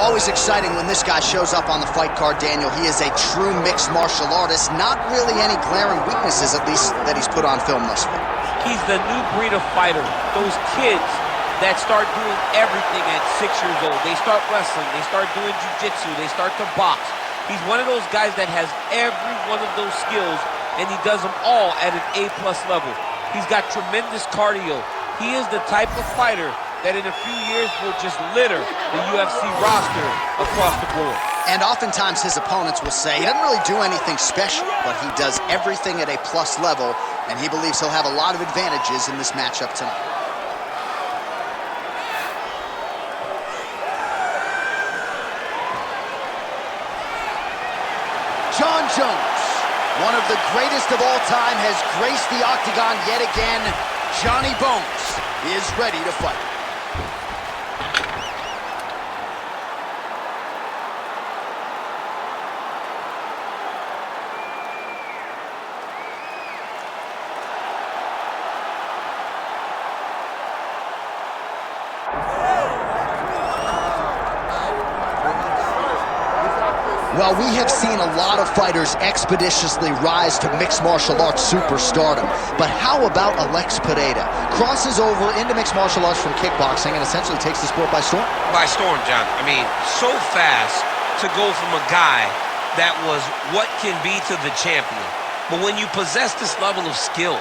always exciting when this guy shows up on the fight card, Daniel. He is a true mixed martial artist. Not really any glaring weaknesses, at least, that he's put on film thus far. He's the new breed of fighter. Those kids that start doing everything at 6 years old. They start wrestling, they start doing jiu-jitsu, they start to box. He's one of those guys that has every one of those skills, and he does them all at an A+ level. He's got tremendous cardio. He is the type of fighter that in a few years will just litter the UFC roster across the board. And oftentimes his opponents will say he doesn't really do anything special, but he does everything at a plus level, and he believes he'll have a lot of advantages in this matchup tonight. Jon Jones, one of the greatest of all time, has graced the octagon yet again. Johnny Bones is ready to fight. Well, we have seen a lot of fighters expeditiously rise to mixed martial arts superstardom. But how about Alex Pereira? Crosses over into mixed martial arts from kickboxing and essentially takes the sport by storm. By storm, John. I mean, so fast to go from a guy that was what can be to the champion. But when you possess this level of skill,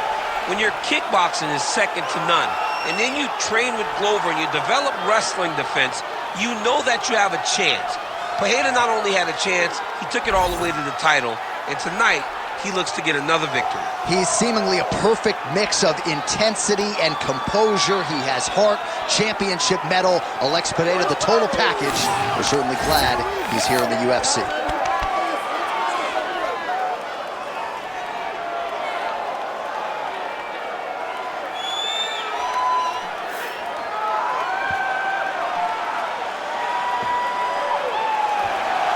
when your kickboxing is second to none, and then you train with Glover and you develop wrestling defense, you know that you have a chance. Pereira not only had a chance, he took it all the way to the title, and tonight, he looks to get another victory. He's seemingly a perfect mix of intensity and composure. He has heart, championship medal, Alex Pereira, the total package. We're certainly glad he's here in the UFC.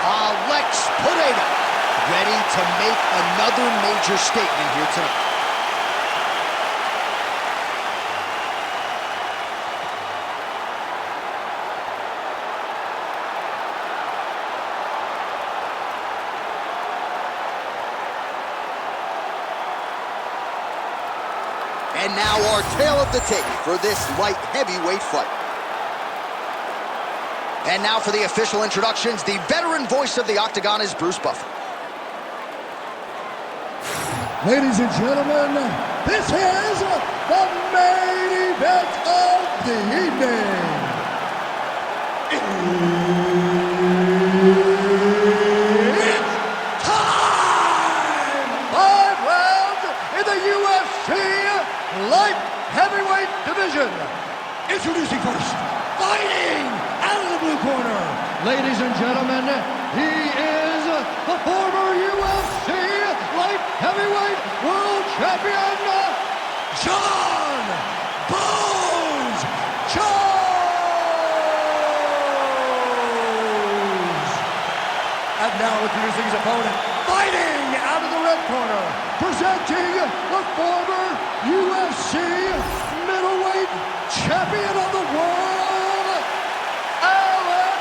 Alex Pereira, ready to make another major statement here tonight. And now our tale of the tape for this light heavyweight fight. And now for the official introductions, the veteran voice of the Octagon is Bruce Buffer. Ladies and gentlemen, this is the main event of the evening. It's time! 5 rounds in the UFC light heavyweight division. Introducing first, fighting out of the blue corner. Ladies and gentlemen, he is the former UFC light heavyweight world champion, Jon Bones Jones. And now introducing his opponent, fighting out of the red corner, presenting the former UFC middleweight champion of the world, Alex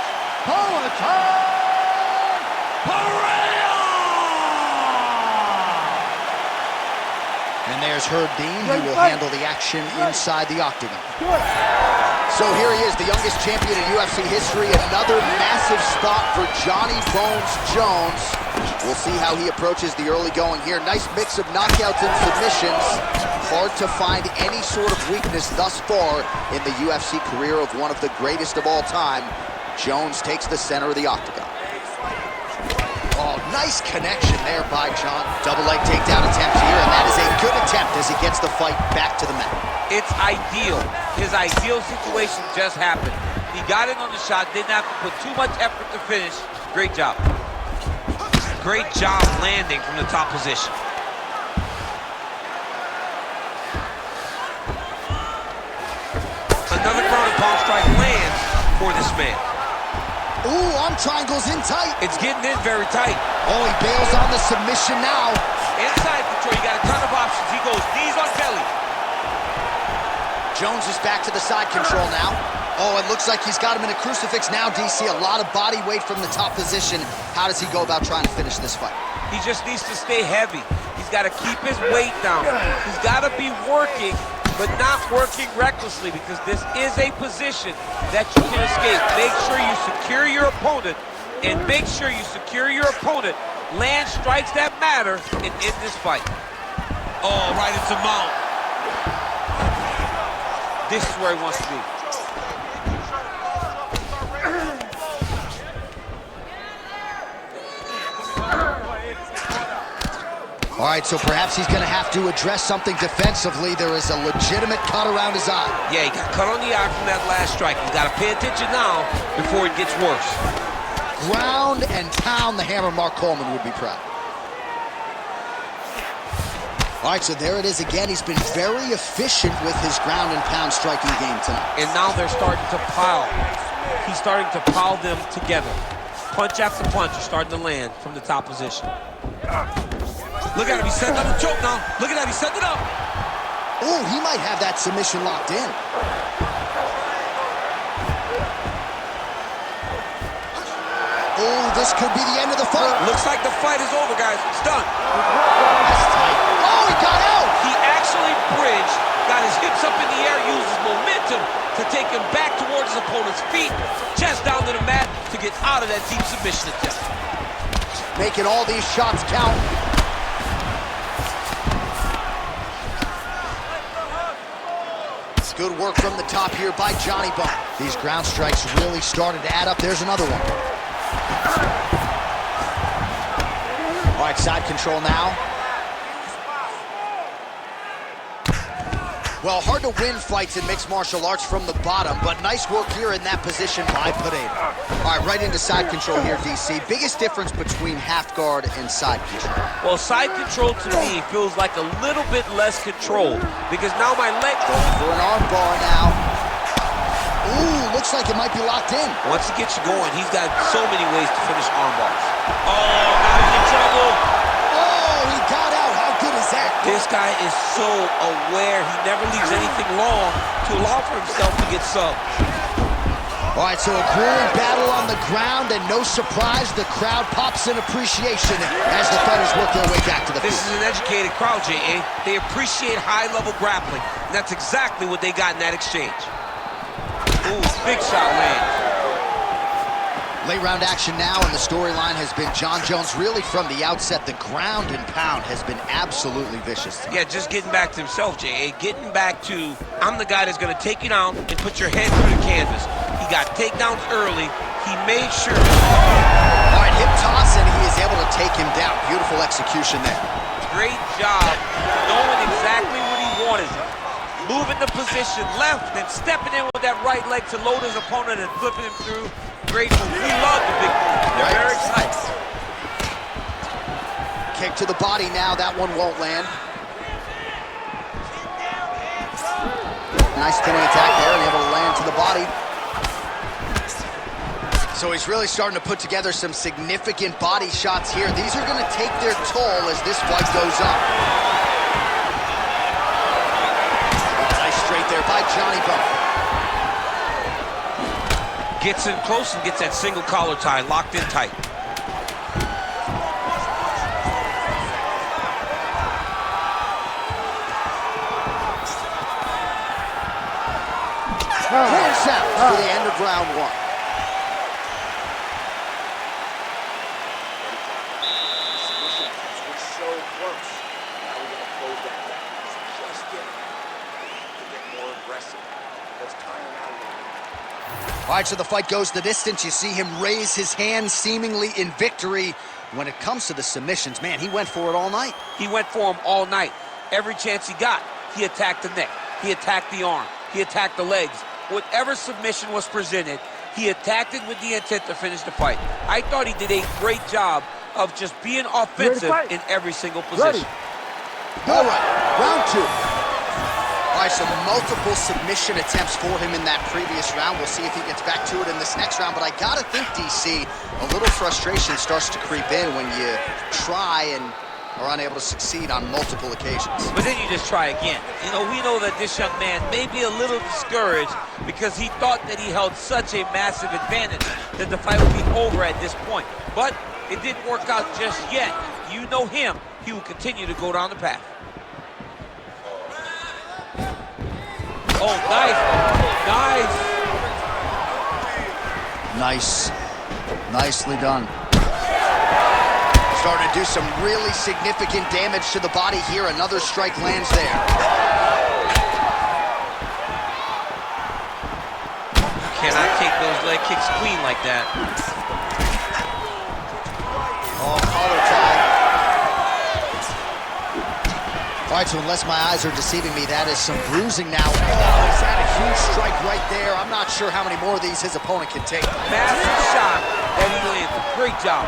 Pereira! And there's Herb Dean, who will handle the action inside the Octagon. So here he is, the youngest champion in UFC history. Another massive spot for Johnny Bones Jones. We'll see how he approaches the early going here. Nice mix of knockouts and submissions. Hard to find any sort of weakness thus far in the UFC career of one of the greatest of all time. Jones takes the center of the Octagon. Oh, nice connection there by Jon. Double leg takedown attempt here, and that is a good attempt as he gets the fight back to the mat. It's ideal. His ideal situation just happened. He got in on the shot, didn't have to put too much effort to finish. Great job. Great job landing from the top position. Another ground palm strike lands for this man. Ooh, arm triangles in tight. It's getting in very tight. Oh, he bails on the submission now. Inside control, you got a ton of options. He goes knees on belly. Jones is back to the side control now. Oh, it looks like he's got him in a crucifix now, DC. A lot of body weight from the top position. How does he go about trying to finish this fight? He just needs to stay heavy. He's got to keep his weight down. He's got to be working, but not working recklessly, because this is a position that you can escape. Make sure you secure your opponent, and make sure you secure your opponent. Land strikes that matter and end this fight. Oh, right into mount. This is where he wants to be. All right, so perhaps he's going to have to address something defensively. There is a legitimate cut around his eye. Yeah, he got cut on the eye from that last strike. He's got to pay attention now before it gets worse. Ground and pound, the hammer. Mark Coleman would be proud. All right, so there it is again. He's been very efficient with his ground and pound striking game tonight. And now they're starting to pile. He's starting to pile them together. Punch after punch is starting to land from the top position. Look at him, he's setting up the choke now. Look at that, he's setting it up. Oh, he might have that submission locked in. Oh, this could be the end of the fight. Looks like the fight is over, guys. It's done. That's tight. Oh, he got out. He actually bridged, got his hips up in the air, used his momentum to take him back towards his opponent's feet, chest down to the mat to get out of that deep submission attempt. Making all these shots count. Good work from the top here by Johnny Bone. These ground strikes really started to add up. There's another one. All right, side control now. Well, hard to win fights in mixed martial arts from the bottom, but nice work here in that position by Pereira. All right, right into side control here, DC. Biggest difference between half guard and side control? Well, side control to me feels like a little bit less control, because now my leg Going for an arm bar now. Ooh, looks like it might be locked in. Once he gets you going, he's got so many ways to finish arm bars. Oh, now he's in trouble. Oh, he got out. How good is that? This guy is so aware. He never leaves anything long to allow for himself to get subbed. All right, so a grueling battle on the ground, and no surprise, the crowd pops in appreciation as the fighters work their way back to the field. This is an educated crowd, J.A. They appreciate high-level grappling, and that's exactly what they got in that exchange. Ooh, big shot lands. Late round action now, and the storyline has been Jon Jones really from the outset. The ground and pound has been absolutely vicious. Yeah, just getting back to himself, J.A. Getting back to, I'm the guy that's going to take you down and put your head through the canvas. He got takedowns early. He made sure. All right, hip toss, and he is able to take him down. Beautiful execution there. Great job knowing exactly what he wanted. Moving the position left and stepping in with that right leg to load his opponent and flipping him through. Great move. We love the big move. They're very excited. Kick to the body now. That one won't land. Nice spinning attack there, and able to land to the body. So he's really starting to put together some significant body shots here. These are going to take their toll as this fight goes on. Nice straight there by Johnny Bone. Gets in close and gets that single collar tie locked in tight. Clear sound for the end of round one. All right, so the fight goes the distance. You see him raise his hand seemingly in victory. When it comes to the submissions, man, he went for it all night. He went for him all night. Every chance he got, he attacked the neck. He attacked the arm. He attacked the legs. Whatever submission was presented, he attacked it with the intent to finish the fight. I thought he did a great job of just being offensive in every single position. All right, round two. All right, so multiple submission attempts for him in that previous round. We'll see if he gets back to it in this next round. But I gotta think, DC, a little frustration starts to creep in when you try and are unable to succeed on multiple occasions. But then you just try again. You know, we know that this young man may be a little discouraged because he thought that he held such a massive advantage that the fight would be over at this point. But it didn't work out just yet. You know him. He will continue to go down the path. Oh, nice. Nice. Nicely done. Starting to do some really significant damage to the body here. Another strike lands there. Cannot take those leg kicks clean like that. Oh, collar tie. All right, so unless my eyes are deceiving me, that is some bruising now. Oh, he's had a huge strike right there. I'm not sure how many more of these his opponent can take. Massive shot that he landed. Great job.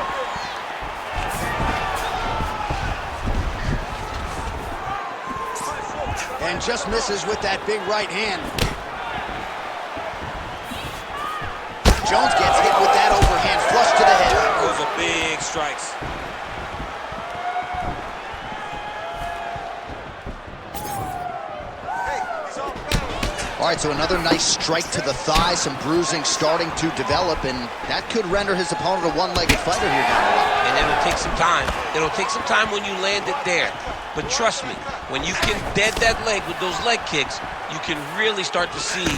And just misses with that big right hand. Jones gets hit with that overhand flush to the head. Those are big strikes. All right, so another nice strike to the thigh, some bruising starting to develop, and that could render his opponent a one-legged fighter here down the line. And it'll take some time. It'll take some time when you land it there. But trust me, when you can dead that leg with those leg kicks, you can really start to see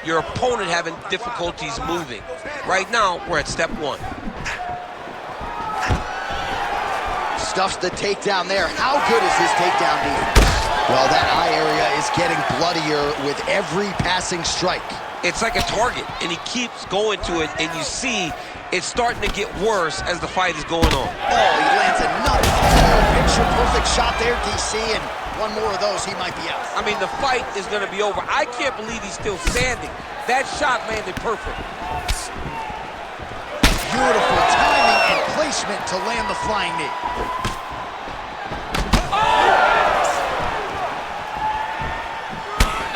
your opponent having difficulties moving. Right now, we're at step one. Stuffs the takedown there. How good is his takedown defense? Well, that eye area is getting bloodier with every passing strike. It's like a target, and he keeps going to it, and you see it's starting to get worse as the fight is going on. Oh, he lands another picture-perfect shot there, DC, and one more of those, he might be out. I mean, the fight is going to be over. I can't believe he's still standing. That shot landed perfect. Beautiful timing and placement to land the flying knee.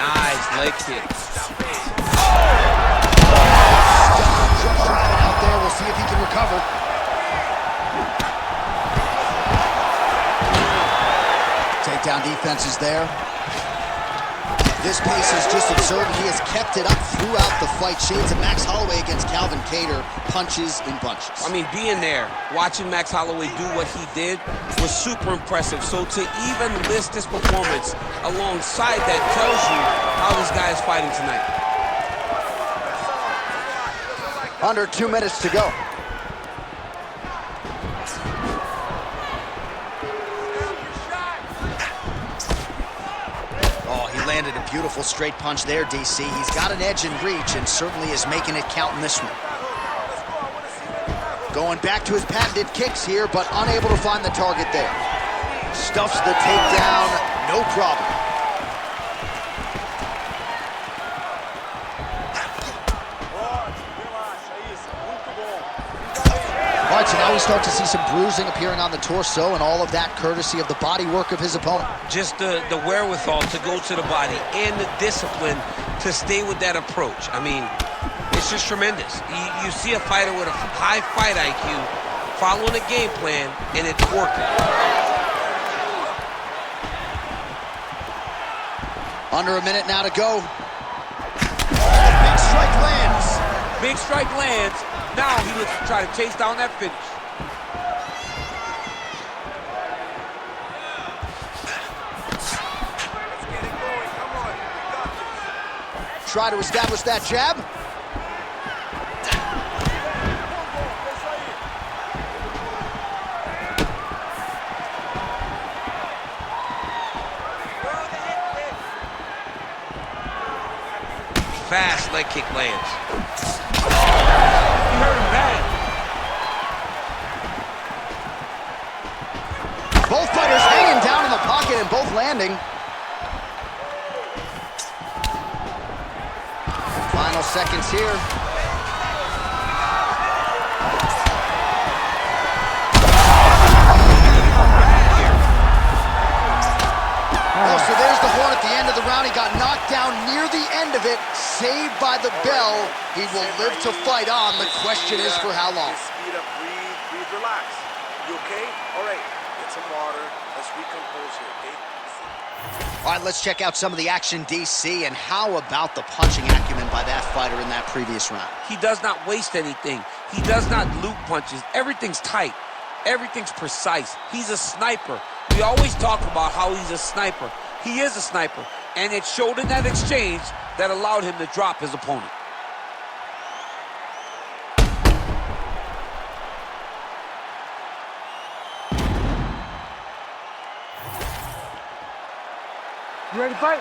Nice leg kick. Just driving out there. We'll see if he can recover. Takedown defense is there. This pace is just absurd. He has kept it up throughout the fight. Shades of Max Holloway against Calvin Kattar, punches in bunches. I mean, being there, watching Max Holloway do what he did was super impressive. So to even list this performance alongside that tells you how this guy is fighting tonight. Under 2 minutes to go. Landed a beautiful straight punch there, DC. He's got an edge in reach and certainly is making it count in this one. Going back to his patented kicks here, but unable to find the target there. Stuffs the takedown, no problem. All right, so now we start to see some bruising appearing on the torso, and all of that courtesy of the body work of his opponent. Just the wherewithal to go to the body and the discipline to stay with that approach. I mean, it's just tremendous. You see a fighter with a high fight IQ following a game plan, and it's working. Under a minute now to go. Big strike lands. Big strike lands. Now he looks to try to chase down that finish. Try to establish that jab. Fast leg kick lands. He hurt him bad. Both fighters hanging down in the pocket and both landing. Final seconds here. Oh, so there's the horn at the end of the round. He got knocked down near the end of it, saved by the bell. He will live to fight on. The question is for how long. Speed up, breathe, relax. You okay? All right, get some water. Let's recompose here, okay? All right, let's check out some of the action, DC, and how about the punching acumen by that fighter in that previous round? He does not waste anything. He does not loop punches. Everything's tight. Everything's precise. He's a sniper. We always talk about how he's a sniper. He is a sniper, and it showed in that exchange that allowed him to drop his opponent. You ready to fight?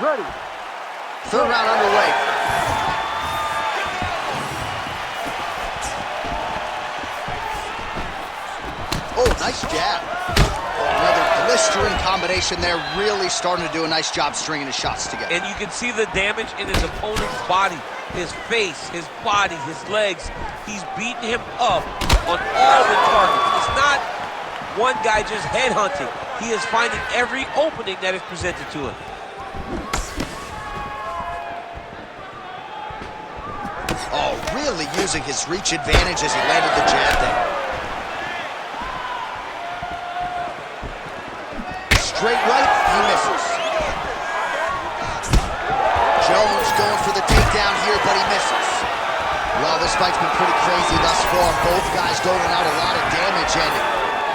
Ready. Third round underway. Oh, nice jab. Another blistering combination there, really starting to do a nice job stringing his shots together. And you can see the damage in his opponent's body, his face, his body, his legs. He's beating him up on all the targets. It's not one guy just headhunting. He is finding every opening that is presented to him. Oh, really using his reach advantage as he landed the jab there. Straight right, he misses. Jones going for the takedown here, but he misses. Well, this fight's been pretty crazy thus far. Both guys doling out a lot of damage, and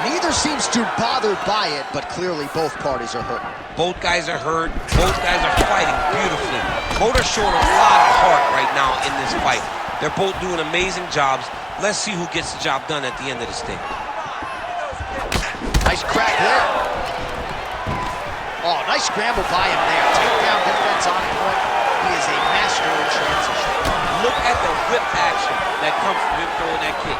neither seems too bothered by it, but clearly both parties are hurt. Both guys are hurt. Both guys are fighting beautifully. Both are showing a lot of heart right now in this fight. They're both doing amazing jobs. Let's see who gets the job done at the end of the stick. Nice crack there. Oh, nice scramble by him there. Takedown defense on point. He is a master in transition. Look at the whip action that comes from him throwing that kick.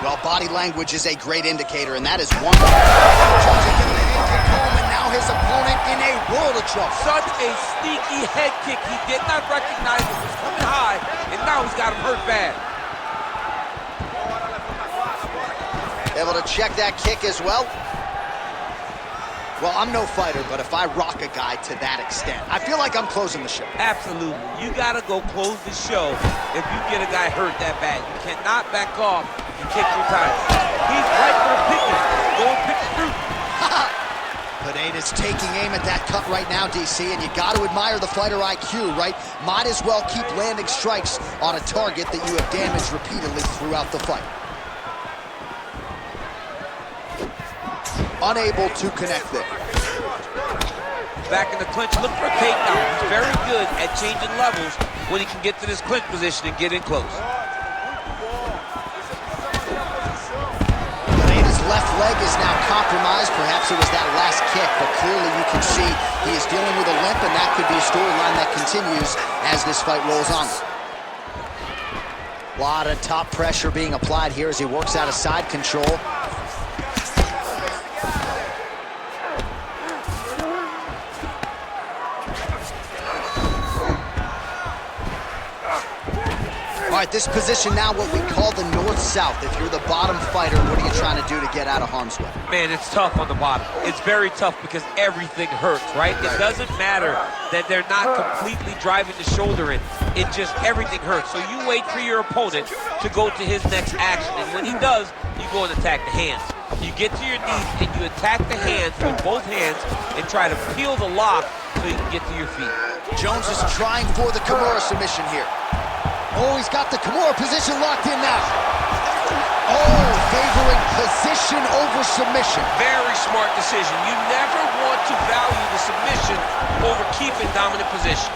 Well, body language is a great indicator, and that is one. Jones getting the head kick home, and now his opponent in a world of trouble. Such a sneaky head kick. He did not recognize it was coming high, and now he's got him hurt bad. Able to check that kick as well. Well, I'm no fighter, but if I rock a guy to that extent, I feel like I'm closing the show. Absolutely. You got to go close the show if you get a guy hurt that bad. You cannot back off and take your time. He's right for the picking. Go and pick the fruit. Pereira's taking aim at that cut right now, DC, and you got to admire the fighter IQ, right? Might as well keep landing strikes on a target that you have damaged repeatedly throughout the fight. Unable to connect there. Back in the clinch, look for a takedown. He's very good at changing levels when he can get to this clinch position and get in close. Pereira's left leg is now compromised. Perhaps it was that last kick, but clearly you can see he is dealing with a limp, and that could be a storyline that continues as this fight rolls on. A lot of top pressure being applied here as he works out of side control. All right, this position now what we call the north-south. If you're the bottom fighter, what are you trying to do to get out of harm's way? Man, it's tough on the bottom. It's very tough because everything hurts, right? It doesn't matter that they're not completely driving the shoulder in. It just, everything hurts. So you wait for your opponent to go to his next action. And when he does, you go and attack the hands. You get to your knees and you attack the hands with both hands and try to peel the lock so you can get to your feet. Jones is trying for the Kimura submission here. Oh, he's got the Kimura position locked in now. Oh, favoring position over submission. Very smart decision. You never want to value the submission over keeping dominant position.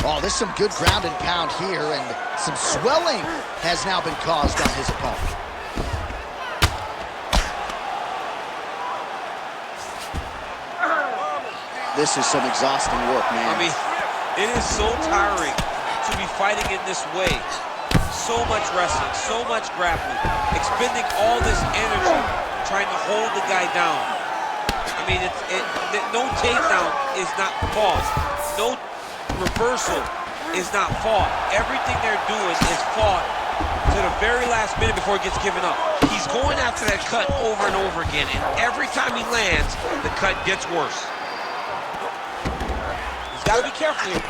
Oh, there's some good ground and pound here, and some swelling has now been caused on his opponent. This is some exhausting work, man. I mean, it is so tiring to be fighting in this way. So much wrestling, so much grappling, expending all this energy trying to hold the guy down. I mean, no takedown is not fought. No reversal is not fought. Everything they're doing is fought to the very last minute before it gets given up. He's going after that cut over and over again, and every time he lands, the cut gets worse. Gotta be careful here.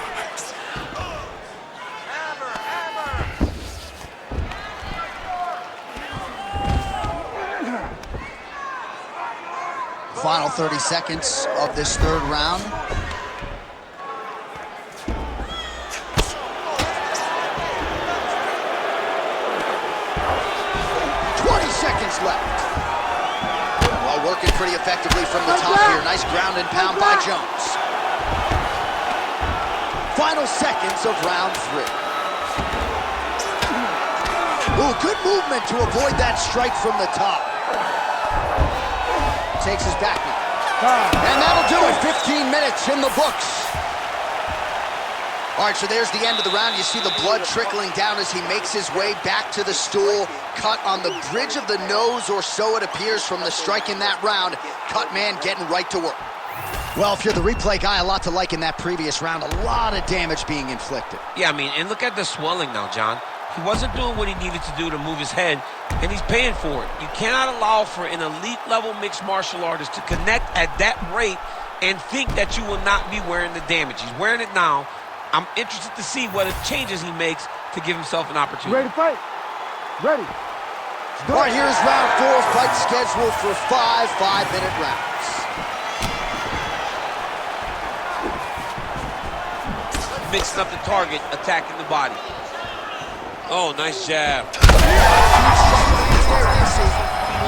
Final 30 seconds of this third round. Seconds left. Well, working pretty effectively from the top here. Nice ground and pound by Jones. Final seconds of round 3. Ooh, good movement to avoid that strike from the top. Takes his back now. And that'll do it. 15 minutes in the books. All right, so there's the end of the round. You see the blood trickling down as he makes his way back to the stool. Cut on the bridge of the nose, or so it appears from the strike in that round. Cut man getting right to work. Well, if you're the replay guy, a lot to like in that previous round. A lot of damage being inflicted. Yeah, I mean, and look at the swelling now, John. He wasn't doing what he needed to do to move his head, and he's paying for it. You cannot allow for an elite-level mixed martial artist to connect at that rate and think that you will not be wearing the damage. He's wearing it now. I'm interested to see what changes he makes to give himself an opportunity. Ready to fight? Ready. All right, here's round 4. Fight scheduled for 5 5-minute rounds. Mixing up the target, attacking the body. Oh, nice jab. He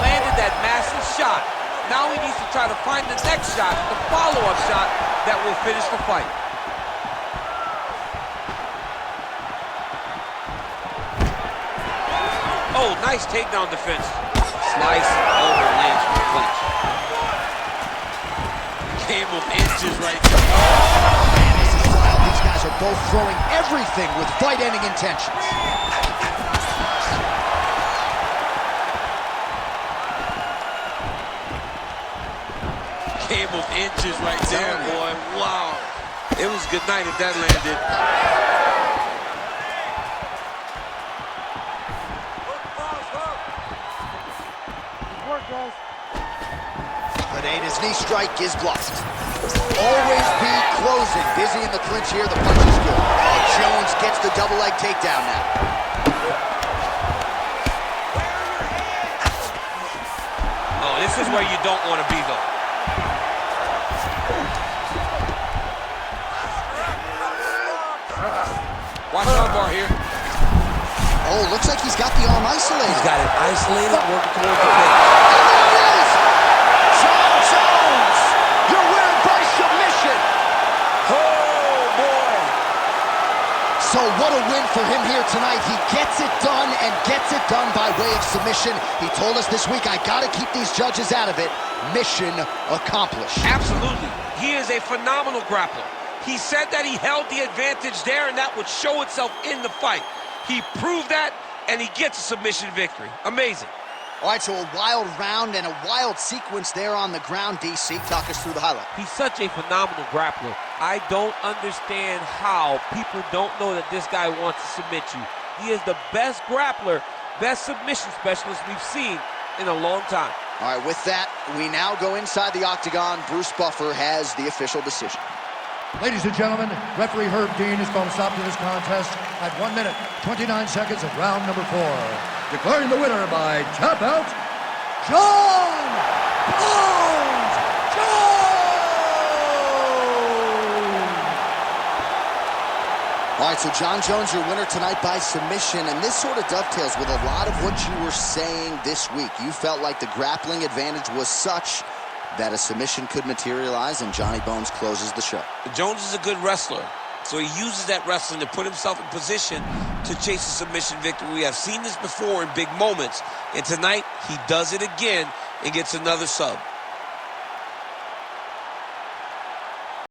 landed that massive shot. Now he needs to try to find the next shot, the follow-up shot that will finish the fight. Oh, nice takedown defense. Slice over, lands with a clinch. Game of inches right there. Oh, man, this is wild. These guys are both throwing everything with fight-ending intentions. Game of inches right there, boy. Wow. It was good night if that landed. His knee strike is blocked. Always be closing. Busy in the clinch here. The punch is good. Oh, Jones gets the double leg takedown now. Oh, this is where you don't want to be, though. Watch armbar here. Oh, looks like he's got the arm isolated. He's got it isolated, working towards the And clinch. there it is! Jones, your winner by submission. Oh, boy. So what a win for him here tonight. He gets it done and gets it done by way of submission. He told us this week, I got to keep these judges out of it. Mission accomplished. Absolutely. He is a phenomenal grappler. He said that he held the advantage there, and that would show itself in the fight. He proved that, and he gets a submission victory. Amazing. All right, so a wild round and a wild sequence there on the ground. DC, talk us through the highlight. He's such a phenomenal grappler. I don't understand how people don't know that this guy wants to submit you. He is the best grappler, best submission specialist we've seen in a long time. All right, with that, we now go inside the octagon. Bruce Buffer has the official decision. Ladies and gentlemen, referee Herb Dean has called a stop to this contest at 1 minute, 29 seconds of round number 4. Declaring the winner by tap out, John Bones Jones! All right, so John Jones, your winner tonight by submission, and this sort of dovetails with a lot of what you were saying this week. You felt like the grappling advantage was such that a submission could materialize, and Johnny Bones closes the show. Jones is a good wrestler, so he uses that wrestling to put himself in position to chase a submission victory. We have seen this before in big moments, and tonight he does it again and gets another sub.